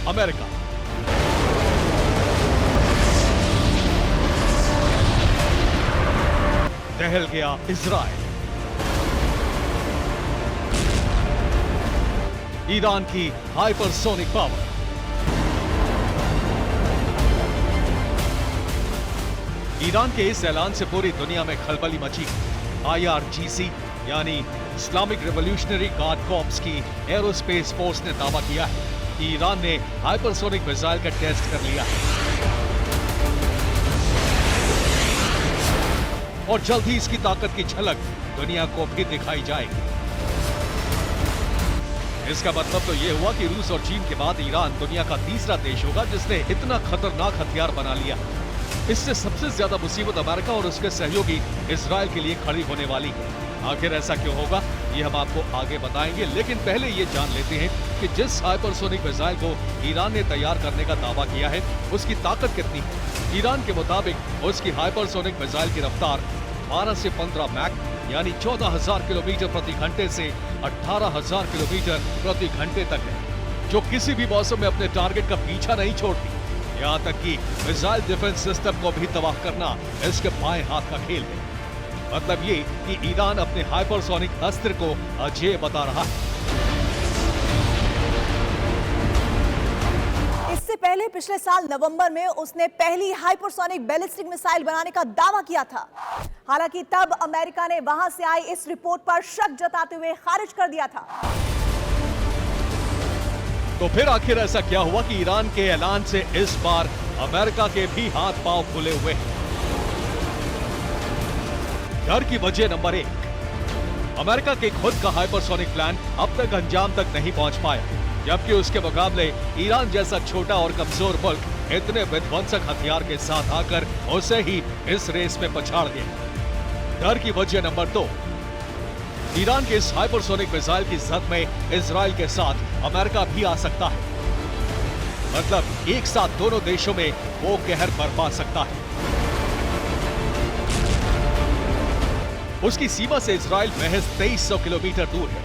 America. दहल गया Israel. Iran की hypersonic power. Iran के इस ऐलान से पूरी दुनिया में खलबली मची। IRGC यानी इस्लामिक रिवॉल्यूशनरी गार्ड कॉर्प्स की एरोस्पेस फोर्स ने दावा किया है कि ईरान ने हाइपरसोनिक मिसाइल का टेस्ट कर लिया है और जल्द ही इसकी ताकत की झलक दुनिया को भी दिखाई जाएगी। इसका मतलब तो यह हुआ कि रूस और चीन के बाद ईरान दुनिया का तीसरा देश होगा जिसने इतना खतरनाक हथियार बना लिया। इससे सबसे ज्यादा मुसीबत अमेरिका और उसके सहयोगी इजराइल के लिए खड़ी होने वाली है। आखिर ऐसा क्यों होगा ये हम आपको आगे बताएंगे, लेकिन पहले ये जान लेते हैं कि जिस हाइपरसोनिक मिसाइल को ईरान ने तैयार करने का दावा किया है उसकी ताकत कितनी है। ईरान के मुताबिक उसकी हाइपरसोनिक मिसाइल की रफ्तार 12 से 15 मैक यानी 14,000 किलोमीटर प्रति घंटे से 18,000 किलोमीटर प्रति घंटे तक है, जो किसी भी मौसम में अपने टारगेट का पीछा नहीं छोड़ती। यहाँ तक कि मिसाइल डिफेंस सिस्टम को भी तबाह करना इसके बाएं हाथ का खेल है। मतलब ये कि ईरान अपने हाइपरसोनिक अस्त्र को अजेय बता रहा है। इससे पहले पिछले साल नवंबर में उसने पहली हाइपरसोनिक बैलिस्टिक मिसाइल बनाने का दावा किया था। हालांकि तब अमेरिका ने वहां से आई इस रिपोर्ट पर शक जताते हुए खारिज कर दिया था। तो फिर आखिर ऐसा क्या हुआ कि ईरान के ऐलान से इस बार अमेरिका के भी हाथ पांव फूले हुए हैं? डर की वजह नंबर 1, अमेरिका के खुद का हाइपरसोनिक प्लान अब तक अंजाम तक नहीं पहुंच पाया, जबकि उसके मुकाबले ईरान जैसा छोटा और कमजोर मुल्क इतने विध्वंसक हथियार के साथ आकर उसे ही इस रेस में पछाड़ गया। डर की वजह नंबर 2, ईरान के इस हाइपरसोनिक मिसाइल की जद में इजराइल के साथ अमेरिका भी आ सकता है। मतलब एक साथ दोनों देशों में वो कहर बरपा सकता है। उसकी सीमा से इजराइल महज 2300 किलोमीटर दूर है,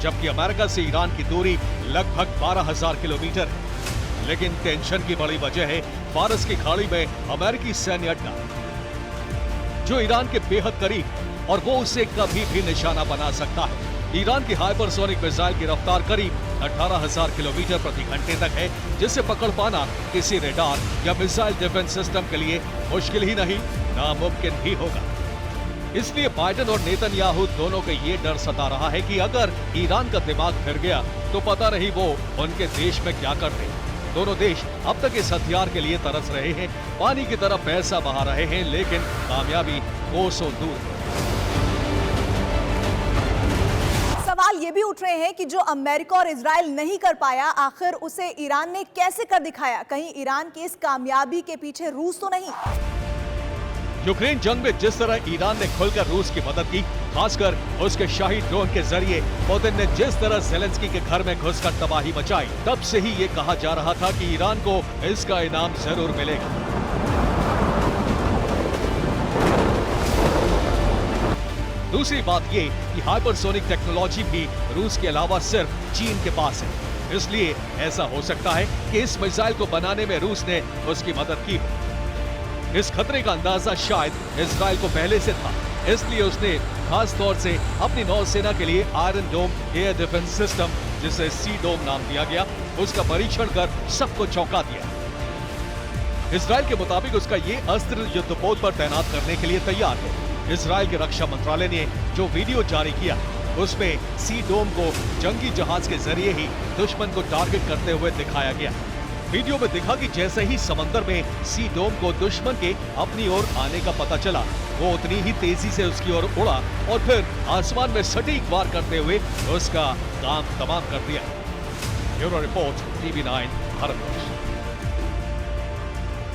जबकि अमेरिका से ईरान की दूरी लगभग 12,000 किलोमीटर है। लेकिन टेंशन की बड़ी वजह है फारस की खाड़ी में अमेरिकी सैन्य अड्डा, जो ईरान के बेहद करीब और वो उसे कभी भी निशाना बना सकता है। ईरान की हाइपरसोनिक मिसाइल की रफ्तार करीब 18,000 किलोमीटर प्रति घंटे तक है, जिसे पकड़ पाना किसी रेडार या मिसाइल डिफेंस सिस्टम के लिए मुश्किल ही नहीं, नामुमकिन भी होगा। इसलिए बाइडेन और नेतन्याहू दोनों को ये डर सता रहा है कि अगर ईरान का दिमाग फिर गया तो पता नहीं वो उनके देश में क्या करते। दोनों देश अब तक इस हथियार के लिए तरस रहे हैं, पानी की तरफ पैसा बहा रहे हैं, लेकिन कामयाबी कोसों दूर है। सवाल ये भी उठ रहे हैं कि जो अमेरिका और इजराइल नहीं कर पाया, आखिर उसे ईरान ने कैसे कर दिखाया? कहीं ईरान की इस कामयाबी के पीछे रूस तो नहीं? यूक्रेन जंग में जिस तरह ईरान ने खुलकर रूस की मदद की, खासकर उसके शाही ड्रोन के जरिए पुतिन ने जिस तरह ज़ेलेंस्की के घर में घुसकर तबाही मचाई, तब से ही ये कहा जा रहा था कि ईरान को इसका इनाम जरूर मिलेगा। दूसरी बात ये कि हाइपरसोनिक टेक्नोलॉजी भी रूस के अलावा सिर्फ चीन के पास है, इसलिए ऐसा हो सकता है कि इस मिसाइल को बनाने में रूस ने उसकी मदद की हो। इस खतरे का अंदाजा शायद इजराइल को पहले से था, इसलिए उसने खास तौर से अपनी नौसेना के लिए आयरन डोम एयर डिफेंस सिस्टम, जिसे सी डोम नाम दिया गया, उसका परीक्षण कर सबको चौंका दिया। इजराइल के मुताबिक उसका ये अस्त्र युद्धपोत पर तैनात करने के लिए तैयार है। इजराइल के रक्षा मंत्रालय ने जो वीडियो जारी किया उसमें सी डोम को जंगी जहाज के जरिए ही दुश्मन को टारगेट करते हुए दिखाया गया। वीडियो में दिखा कि जैसे ही समंदर में सी डोम को दुश्मन के अपनी ओर आने का पता चला, वो उतनी ही तेजी से उसकी ओर उड़ा और फिर आसमान में सटीक वार करते हुए उसका काम तमाम कर दिया। Bureau report, TV9 Bharat.